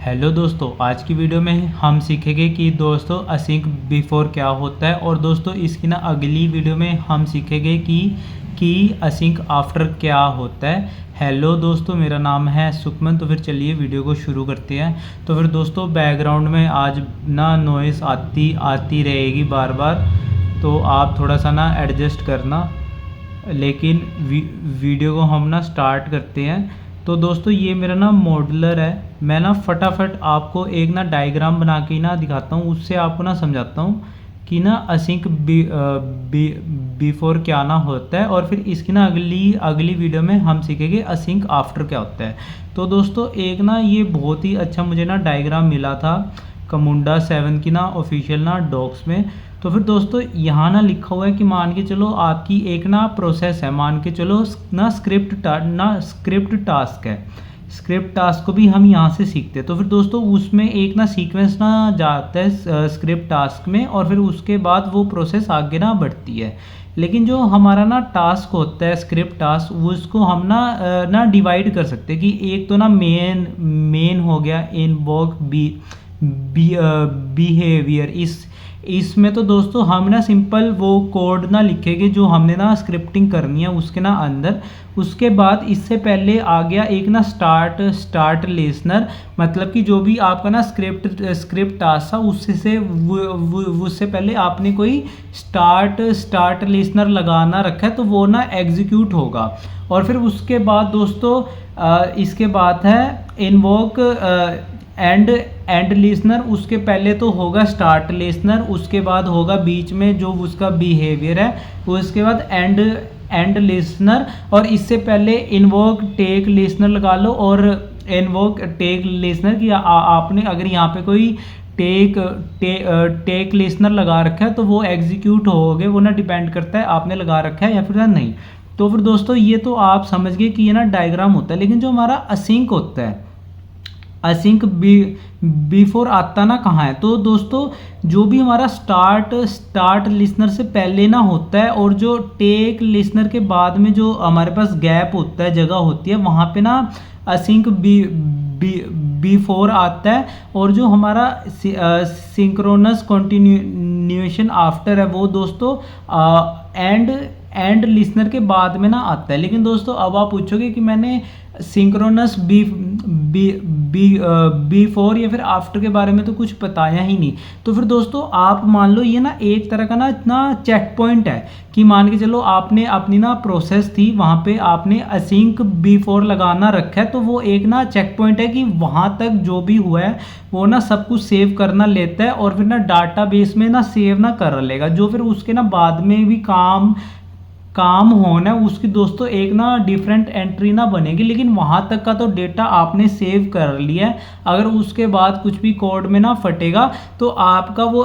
Hello दोस्तों, आज की वीडियो में हम सीखेंगे कि दोस्तों असिंक बिफोर क्या होता है। और दोस्तों इसकी अगली वीडियो में हम सीखेंगे कि असिंक आफ्टर क्या होता है। हेलो दोस्तों, मेरा नाम है सुखमन। तो फिर चलिए वीडियो को शुरू करते हैं। तो फिर दोस्तों बैकग्राउंड में आज नॉइस आती रहेगी बार बार, तो आप थोड़ा सा एडजस्ट करना। लेकिन वीडियो को हम स्टार्ट करते हैं। तो दोस्तों ये मेरा मॉडलर है। मैं फटाफट आपको एक डायग्राम बना के दिखाता हूँ, उससे आपको समझाता हूँ कि असिंक बिफोर क्या होता है। और फिर इसकी अगली वीडियो में हम सीखेंगे असिंक आफ्टर क्या होता है। तो दोस्तों एक ये बहुत ही अच्छा मुझे डायग्राम मिला था कमुंडा 7 की ऑफिशियल डॉक्स में। तो फिर दोस्तों यहाँ लिखा हुआ है कि मान के चलो आपकी एक प्रोसेस है, मान के चलो स्क्रिप्ट टास्क है। स्क्रिप्ट टास्क को भी हम यहाँ से सीखते हैं। तो फिर दोस्तों उसमें एक सीक्वेंस जाता है स्क्रिप्ट टास्क में, और फिर उसके बाद वो प्रोसेस आगे बढ़ती है। लेकिन जो हमारा टास्क होता है स्क्रिप्ट टास्क, वो उसको हम डिवाइड कर सकते हैं कि एक तो मेन हो गया, इनवॉक बिहेवियर। इसमें तो दोस्तों हम सिंपल वो कोड लिखेंगे जो हमने स्क्रिप्टिंग करनी है उसके अंदर। उसके बाद इससे पहले आ गया एक स्टार्ट लिसनर, मतलब कि जो भी आपका स्क्रिप्ट टास्क था उससे पहले आपने कोई स्टार्ट लिसनर लगाना रखा है, तो वो एग्जीक्यूट होगा। और फिर उसके बाद दोस्तों इसके बाद है इनवोक एंड लिसनर। उसके पहले तो होगा स्टार्ट लिसनर, उसके बाद होगा बीच में जो उसका बिहेवियर है, उसके बाद एंड लिसनर। और इससे पहले इनवोक टेक लिसनर लगा लो, और इनवोक टेक लिसनर की आपने अगर यहाँ पे कोई टेक लिसनर लगा रखा है तो वो एग्जीक्यूट होगे, वो डिपेंड करता है आपने लगा रखा है या फिर नहीं। तो फिर दोस्तों ये तो आप समझ गए कि ये डायग्राम होता है। लेकिन जो हमारा असिंक होता है, असिंक बिफोर आता कहाँ है। तो दोस्तों जो भी हमारा स्टार्ट लिसनर से पहले होता है, और जो टेक लिसनर के बाद में जो हमारे पास गैप होता है, जगह होती है, वहाँ पे असिंक बिफोर आता है। और जो हमारा सिंक्रोनस कंटिन्यूएशन आफ्टर है, वो दोस्तों एंड लिसनर के बाद में आता है। लेकिन दोस्तों अब आप पूछोगे कि मैंने सिंक्रोनस बिफोर या फिर आफ्टर के बारे में तो कुछ बताया ही नहीं। तो फिर दोस्तों आप मान लो ये एक तरह का इतना चेक पॉइंट है कि मान के चलो आपने अपनी प्रोसेस थी, वहाँ पे आपने असिंक बिफोर लगाना रखा है, तो वो एक चेक पॉइंट है कि वहाँ तक जो भी हुआ है वो सब कुछ सेव करना लेता है, और फिर डाटाबेस में सेव कर लेगा। जो फिर उसके बाद में भी काम होना है उसकी दोस्तों एक डिफरेंट एंट्री बनेगी। लेकिन वहाँ तक का तो डेटा आपने सेव कर लिया है। अगर उसके बाद कुछ भी कोड में फटेगा तो आपका वो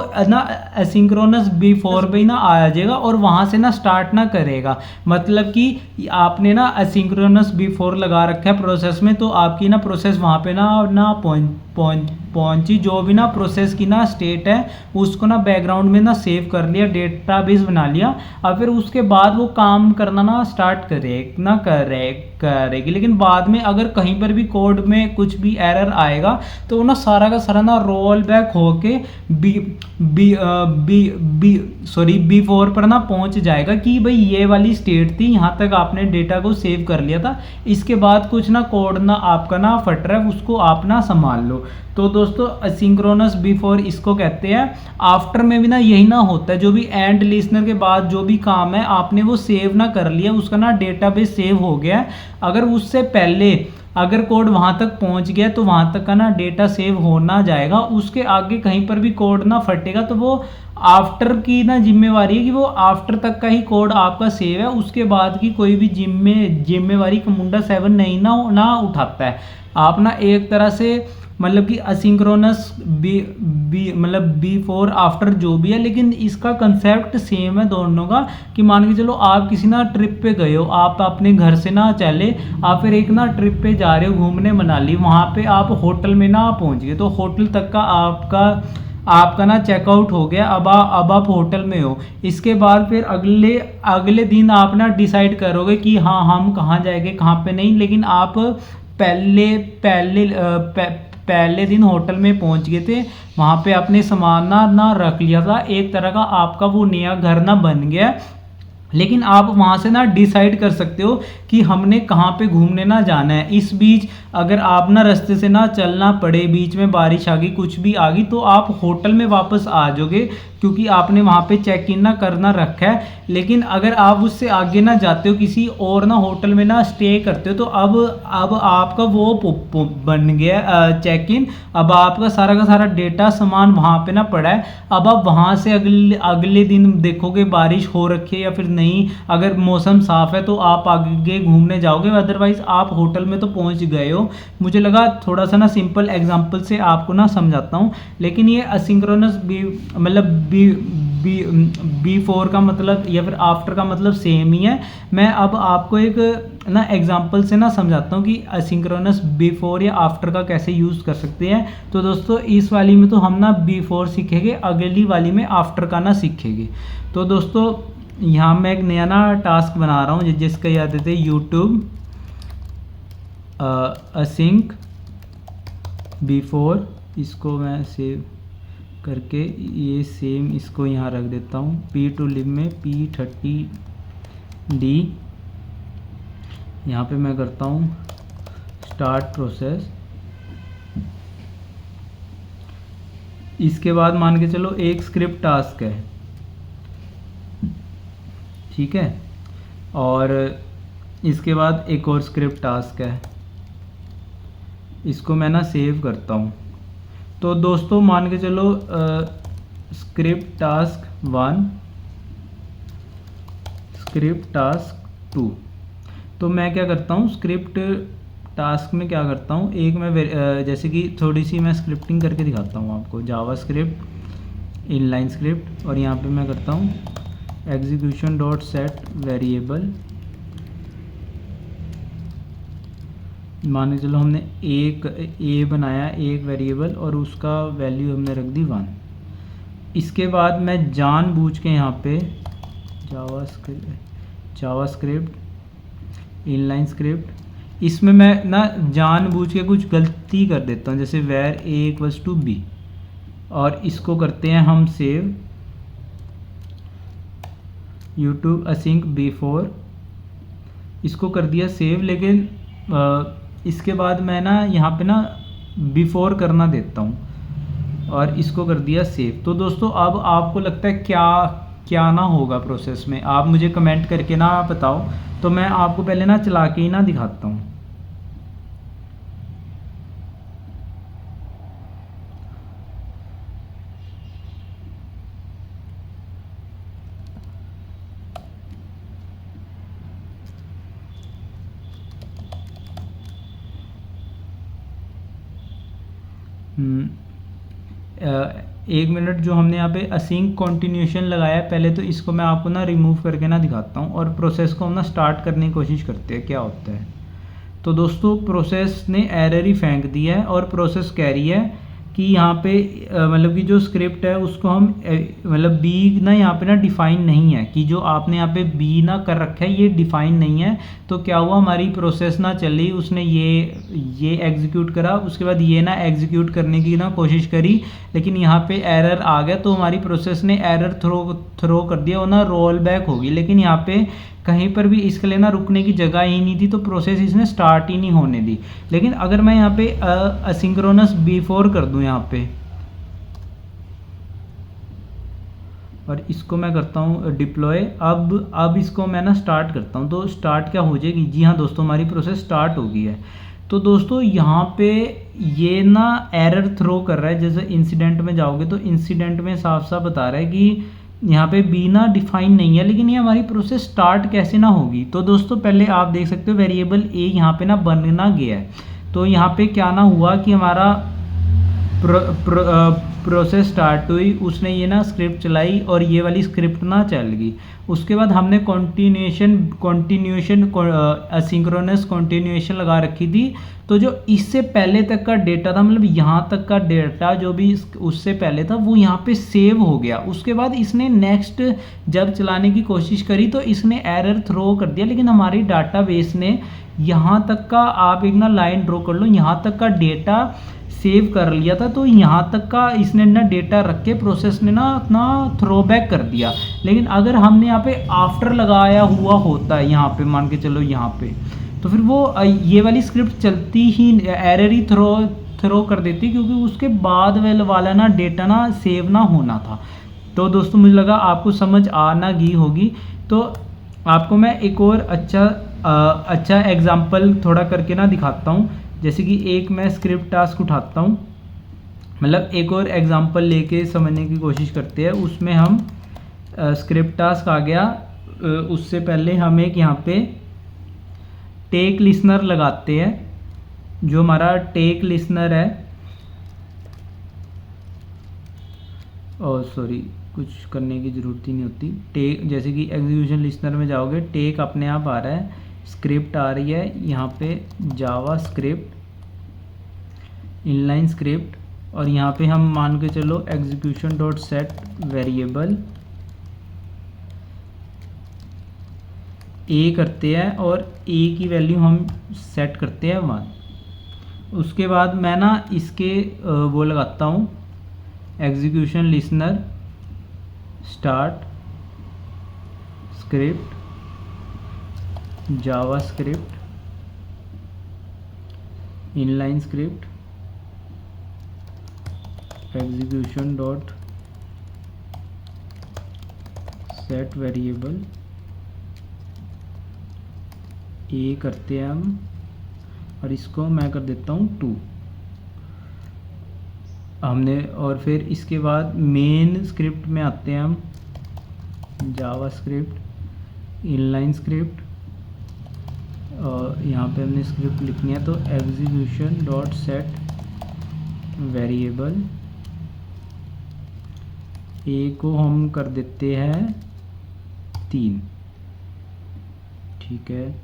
एसिंक्रोनस बिफोर पे आ जाएगा, और वहाँ से स्टार्ट करेगा। मतलब कि आपने एसिंक्रोनस बिफोर लगा रखा है प्रोसेस में, तो आपकी प्रोसेस वहाँ पे पहुंची। जो भी प्रोसेस की स्टेट है उसको बैकग्राउंड में सेव कर लिया, डेटाबेस बना लिया। अब फिर उसके बाद वो काम करना स्टार्ट करेगी। लेकिन बाद में अगर कहीं पर भी कोड में कुछ भी एरर आएगा तो वो सारा का सारा रोल बैक होके बिफोर पर पहुंच जाएगा कि भाई ये वाली स्टेट थी, यहाँ तक आपने डेटा को सेव कर लिया था, इसके बाद कुछ कोड आपका फट रहा है, उसको आप संभाल लो। तो दोस्तों असिंक्रोनस बिफोर इसको कहते हैं। आफ्टर में भी यही होता है, जो भी एंड लिसनर के बाद जो भी काम है आपने वो सेव कर लिया, उसका डेटाबेस सेव हो गया है। अगर उससे पहले अगर कोड वहां तक पहुंच गया तो वहां तक का डेटा सेव होना जाएगा। उसके आगे कहीं पर भी कोड फटेगा तो वो आफ्टर की जिम्मेवारी है कि वो आफ्टर तक का ही कोड आपका सेव है, उसके बाद की कोई भी जिम्मेवारी कमुंडा 7 नहीं उठाता है। आप एक तरह से मतलब कि असिंक्रोनस मतलब बिफोर आफ्टर जो भी है, लेकिन इसका कंसेप्ट सेम है दोनों का। कि मान के चलो आप किसी ट्रिप पे गए हो, आप अपने घर से चले, आप फिर एक ट्रिप पे जा रहे हो घूमने मनाली, वहाँ पे आप होटल में पहुँच गए, तो होटल तक का आपका चेकआउट हो गया। अब आप होटल में हो। इसके बाद फिर अगले दिन आप डिसाइड करोगे कि हाँ हम कहाँ जाएंगे कहाँ पे नहीं। लेकिन आप पहले दिन होटल में पहुंच गए थे, वहाँ पे अपने सामान ना रख लिया था, एक तरह का आपका वो नया घर ना बन गया। लेकिन आप वहाँ से ना डिसाइड कर सकते हो कि हमने कहाँ पे घूमने ना जाना है। इस बीच अगर आप ना रास्ते से ना चलना पड़े, बीच में बारिश आ गई, कुछ भी आ गई, तो आप होटल में वापस आ जाओगे, क्योंकि आपने वहाँ पे चेक इन ना करना रखा है। लेकिन अगर आप उससे आगे ना जाते हो, किसी और ना होटल में ना स्टे करते हो, तो अब आपका वो बन गया चेक इन। अब आपका सारा का सारा डेटा सामान वहाँ पे ना पड़ा है। अब आप वहाँ से अगले दिन देखोगे बारिश हो रखी है या फिर नहीं, अगर मौसम साफ है तो आप आगे घूमने जाओगे, अदरवाइज आप होटल में तो पहुँच गए हो। मुझे लगा थोड़ा सा ना सिंपल एग्जांपल से आपको ना समझाता हूँ। लेकिन ये असिंक्रोनस मतलब बिफोर का मतलब या फिर आफ्टर का मतलब सेम ही है। मैं अब आपको एक ना एग्जांपल से ना समझाता हूँ कि असिंक्रोनस बिफोर या आफ्टर का कैसे यूज़ कर सकते हैं। तो दोस्तों इस वाली में तो हम ना बिफोर सीखेंगे, अगली वाली में आफ्टर का ना सीखेंगे। तो दोस्तों यहाँ मैं एक नया ना टास्क बना रहा हूँ, जिसका याद देते यूट्यूब असिंक बिफोर। इसको मैं सेव करके ये सेम इसको यहाँ रख देता हूँ P2lib में P30D। यहाँ पे मैं करता हूँ स्टार्ट प्रोसेस। इसके बाद मान के चलो एक स्क्रिप्ट टास्क है, ठीक है, और इसके बाद एक और स्क्रिप्ट टास्क है। इसको मैं ना सेव करता हूँ। तो दोस्तों मान के चलो स्क्रिप्ट टास्क 1, स्क्रिप्ट टास्क 2। तो मैं क्या करता हूँ, स्क्रिप्ट टास्क में क्या करता हूँ, एक मैं जैसे कि थोड़ी सी मैं स्क्रिप्टिंग करके दिखाता हूँ आपको। जावा स्क्रिप्ट, इनलाइन स्क्रिप्ट, और यहाँ पे मैं करता हूँ एग्जीक्यूशन डॉट सेट वेरिएबल। मान के चलो हमने एक ए बनाया, एक वेरिएबल, और उसका वैल्यू हमने रख दी 1। इसके बाद मैं जानबूझ के यहाँ पे जावा स्क्रिप्ट इनलाइन स्क्रिप्ट, इसमें मैं ना जानबूझ के कुछ गलती कर देता हूँ, जैसे where a equals to B, और इसको करते हैं हम सेव यूट्यूब असिंक बिफोर। इसको कर दिया सेव। लेकिन इसके बाद मैं ना यहाँ पे ना बिफोर करना देता हूँ और इसको कर दिया सेव। तो दोस्तों अब आपको लगता है क्या क्या ना होगा प्रोसेस में, आप मुझे कमेंट करके ना बताओ। तो मैं आपको पहले ना चला के ही ना दिखाता हूँ। एक मिनट, जो हमने यहाँ पे असिंक कॉन्टिन्यूशन लगाया है पहले, तो इसको मैं आपको ना रिमूव करके ना दिखाता हूँ और प्रोसेस को हम ना स्टार्ट करने की कोशिश करते हैं क्या होता है। तो दोस्तों प्रोसेस ने एरर ही फेंक दिया है और प्रोसेस कह रही है कि यहाँ पे मतलब कि जो स्क्रिप्ट है उसको हम मतलब बी ना यहाँ पे ना डिफ़ाइन नहीं है, कि जो आपने यहाँ पे बी ना कर रखा है ये डिफ़ाइन नहीं है। तो क्या हुआ, हमारी प्रोसेस ना चली, उसने ये एग्जीक्यूट करा, उसके बाद ये ना एग्जीक्यूट करने की ना कोशिश करी, लेकिन यहाँ पे एरर आ गया। तो हमारी प्रोसेस ने एरर थ्रो कर दिया, वो ना रोल बैक होगी। लेकिन यहाँ पे कहीं पर भी इसके लिए ना रुकने की जगह ही नहीं थी, तो प्रोसेस इसने स्टार्ट ही नहीं होने दी। लेकिन अगर मैं यहाँ पे असिंक्रोनस बिफोर कर दूँ यहाँ पे, और इसको मैं करता हूँ डिप्लॉय, अब इसको मैं ना स्टार्ट करता हूँ, तो स्टार्ट क्या हो जाएगी, जी हाँ दोस्तों हमारी प्रोसेस स्टार्ट हो गई है। तो दोस्तों यहाँ पे ये ना एरर थ्रो कर रहा है। जैसे इंसिडेंट में जाओगे तो इंसिडेंट में साफ साफ बता रहा है कि यहाँ पे बी ना डिफाइन नहीं है, लेकिन ये हमारी प्रोसेस स्टार्ट कैसे ना होगी। तो दोस्तों पहले आप देख सकते हो वेरिएबल ए यहाँ पे ना बनना गया है। तो यहाँ पे क्या ना हुआ कि हमारा प्रोसेस स्टार्ट हुई, उसने ये ना स्क्रिप्ट चलाई और ये वाली स्क्रिप्ट ना चल गई। उसके बाद हमने कॉन्टिन्यूएशन असिंक्रोनस कॉन्टिन्यूएशन लगा रखी थी। तो जो इससे पहले तक का डेटा था, मतलब यहाँ तक का डेटा जो भी उससे पहले था वो यहाँ पे सेव हो गया। उसके बाद इसने नेक्स्ट जब चलाने की कोशिश करी तो इसने एरर थ्रो कर दिया, लेकिन हमारी डाटाबेस ने यहाँ तक का आप एक ना लाइन ड्रॉ कर लो, यहाँ तक का डेटा सेव कर लिया था, तो यहाँ तक का इसने ना डेटा रख के प्रोसेस ने ना अपना थ्रो बैक कर दिया। लेकिन अगर हमने यहाँ पे आफ्टर लगाया हुआ होता है, यहाँ पे मान के चलो यहाँ पे, तो फिर वो ये वाली स्क्रिप्ट चलती ही, एरर ही थ्रो कर देती, क्योंकि उसके बाद वाला ना डेटा ना सेव ना होना था। तो दोस्तों मुझे लगा आपको समझ आना गई होगी। तो आपको मैं एक और अच्छा एग्जाम्पल थोड़ा करके ना दिखाता हूँ। जैसे कि एक मैं स्क्रिप्ट टास्क उठाता हूँ, मतलब एक और एग्जांपल लेके समझने की कोशिश करते हैं। उसमें हम स्क्रिप्ट टास्क आ गया, उससे पहले हम एक यहाँ पे टेक लिसनर लगाते हैं। जो हमारा टेक लिसनर है, और सॉरी कुछ करने की ज़रूरत ही नहीं होती। टेक जैसे कि एग्जीक्यूशन लिसनर में जाओगे, टेक अपने आप आ रहा है, स्क्रिप्ट आ रही है यहाँ पे जावा स्क्रिप्ट, इनलाइन स्क्रिप्ट, और यहाँ पे हम मान के चलो एग्जीक्यूशन डॉट सेट वेरिएबल ए करते हैं, और ए की वैल्यू हम सेट करते हैं 1। उसके बाद मैं ना इसके वो लगाता हूँ execution listener start script JavaScript inline script execution dot set variable ए करते हैं हम, और इसको मैं कर देता हूँ 2 हमने। और फिर इसके बाद मेन स्क्रिप्ट में आते हैं हम, जावा स्क्रिप्ट इनलाइन स्क्रिप्ट, और यहाँ पे हमने स्क्रिप्ट लिखनी है, तो एग्जीक्यूशन डॉट सेट वेरिएबल ए को हम कर देते हैं 3, ठीक है।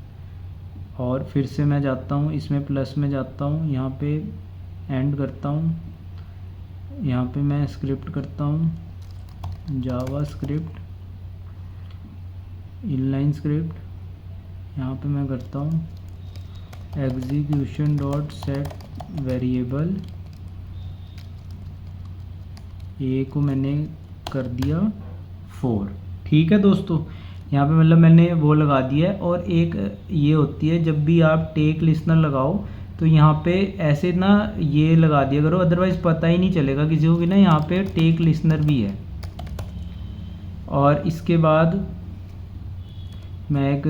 और फिर से मैं जाता हूँ इसमें प्लस में जाता हूँ, यहाँ पे एंड करता हूँ, यहाँ पे मैं स्क्रिप्ट करता हूँ जावा स्क्रिप्ट इनलाइन स्क्रिप्ट, यहाँ पे मैं करता हूँ एग्जीक्यूशन डॉट सेट वेरिएबल ए को मैंने कर दिया 4, ठीक है दोस्तों। यहाँ पे मतलब मैंने वो लगा दिया है। और एक ये होती है, जब भी आप टेक लिसनर लगाओ तो यहाँ पे ऐसे ना ये लगा दिया करो, अदरवाइज़ पता ही नहीं चलेगा किसी को कि ना यहाँ पे टेक लिसनर भी है। और इसके बाद मैं एक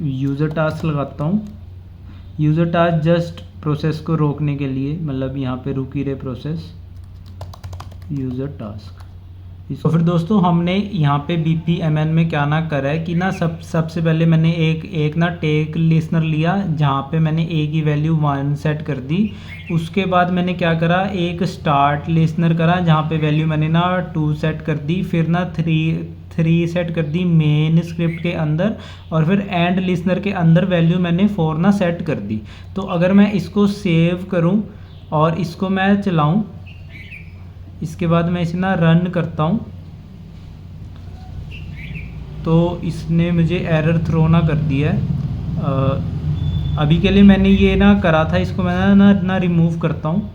यूज़र टास्क लगाता हूँ। यूज़र टास्क जस्ट प्रोसेस को रोकने के लिए, मतलब यहाँ पे रुक ही रहे प्रोसेस, यूज़र टास्क। तो फिर दोस्तों हमने यहाँ पे BPMN में क्या ना करा है कि ना सबसे पहले मैंने एक ना टेक लिसनर लिया, जहाँ पे मैंने ए की वैल्यू 1 सेट कर दी। उसके बाद मैंने क्या करा, एक स्टार्ट लिसनर करा, जहाँ पे वैल्यू मैंने ना 2 सेट कर दी। फिर ना 3 सेट कर दी मेन स्क्रिप्ट के अंदर, और फिर एंड लिसनर के अंदर वैल्यू मैंने 4 ना सेट कर दी। तो अगर मैं इसको सेव करूँ और इसको मैं चलाऊँ, इसके बाद मैं इसे ना रन करता हूँ, तो इसने मुझे एरर थ्रो ना कर दिया है। अभी के लिए मैंने ये ना करा था, इसको मैं ना रिमूव करता हूँ।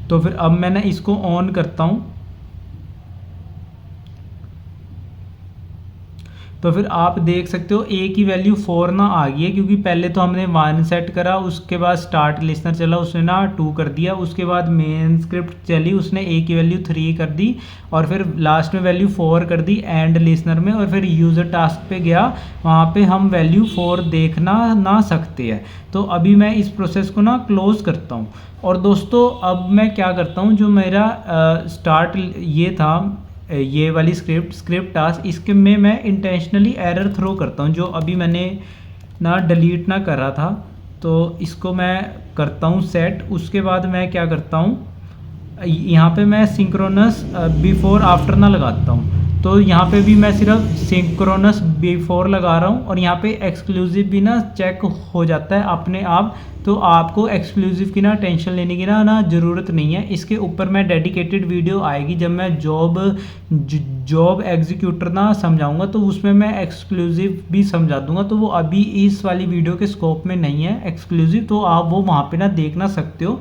तो फिर अब मैं ना इसको ऑन करता हूँ, तो फिर आप देख सकते हो ए की वैल्यू 4 ना आ गई है, क्योंकि पहले तो हमने 1 सेट करा, उसके बाद स्टार्ट लिसनर चला, उसने ना 2 कर दिया, उसके बाद मेन स्क्रिप्ट चली, उसने ए की वैल्यू 3 कर दी, और फिर लास्ट में वैल्यू 4 कर दी एंड लिसनर में। और फिर यूज़र टास्क पे गया, वहाँ पे हम वैल्यू 4 देखना ना सकते हैं। तो अभी मैं इस प्रोसेस को ना क्लोज़ करता हूँ। और दोस्तों अब मैं क्या करता हूँ, जो मेरा स्टार्ट ये था, ये वाली स्क्रिप्ट टास्क, इसके में मैं इंटेंशनली एरर थ्रो करता हूँ, जो अभी मैंने ना डिलीट ना करा था। तो इसको मैं करता हूँ सेट। उसके बाद मैं क्या करता हूँ, यहाँ पे मैं सिंक्रोनस बिफोर आफ्टर ना लगाता हूँ। तो यहाँ पे भी मैं सिर्फ सिंक्रोनस बिफोर लगा रहा हूँ और यहाँ पे एक्सक्लूसिव भी ना चेक हो जाता है अपने आप। तो आपको एक्सक्लूसिव की ना टेंशन लेने की ना ज़रूरत नहीं है। इसके ऊपर मैं डेडिकेटेड वीडियो आएगी जब मैं जॉब एग्जीक्यूटर ना समझाऊंगा, तो उसमें मैं एक्सक्लूसिव भी समझा दूंगा। तो वो अभी इस वाली वीडियो के स्कोप में नहीं है एक्सक्लूसिव, तो आप वो वहाँ पे ना देखना सकते हो।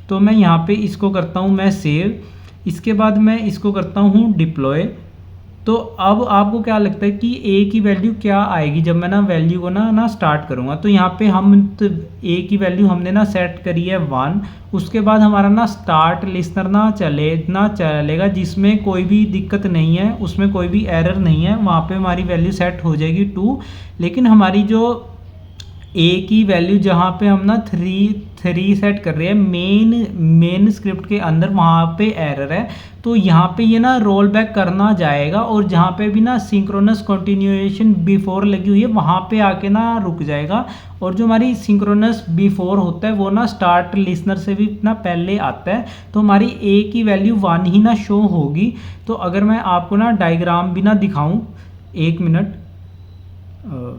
तो मैं यहाँ पे इसको करता हूँ मैं सेव, इसके बाद मैं इसको करता हूँ डिप्लॉय। तो अब आपको क्या लगता है कि ए की वैल्यू क्या आएगी जब मैं ना वैल्यू को ना स्टार्ट करूँगा? तो यहाँ पे हम तो ए की वैल्यू हमने ना सेट करी है 1। उसके बाद हमारा ना स्टार्ट लिस्नर ना चलेगा, जिसमें कोई भी दिक्कत नहीं है, उसमें कोई भी एरर नहीं है, वहाँ पे हमारी वैल्यू सेट हो जाएगी 2। लेकिन हमारी जो ए की वैल्यू जहाँ पे हम ना 3 सेट कर रहे हैं मेन स्क्रिप्ट के अंदर, वहाँ पे एरर है। तो यहाँ पे ये ना रोल बैक करना जाएगा और जहाँ पे भी ना सिंक्रोनस कंटिन्यूएशन बिफोर लगी हुई है वहाँ पे आके ना रुक जाएगा। और जो हमारी सिंक्रोनस बिफोर होता है वो ना स्टार्ट लिसनर से भी ना पहले आता है। तो हमारी ए की वैल्यू 1 ही ना शो होगी। तो अगर मैं आपको ना डायग्राम भी ना दिखाऊँ, 1 मिनट।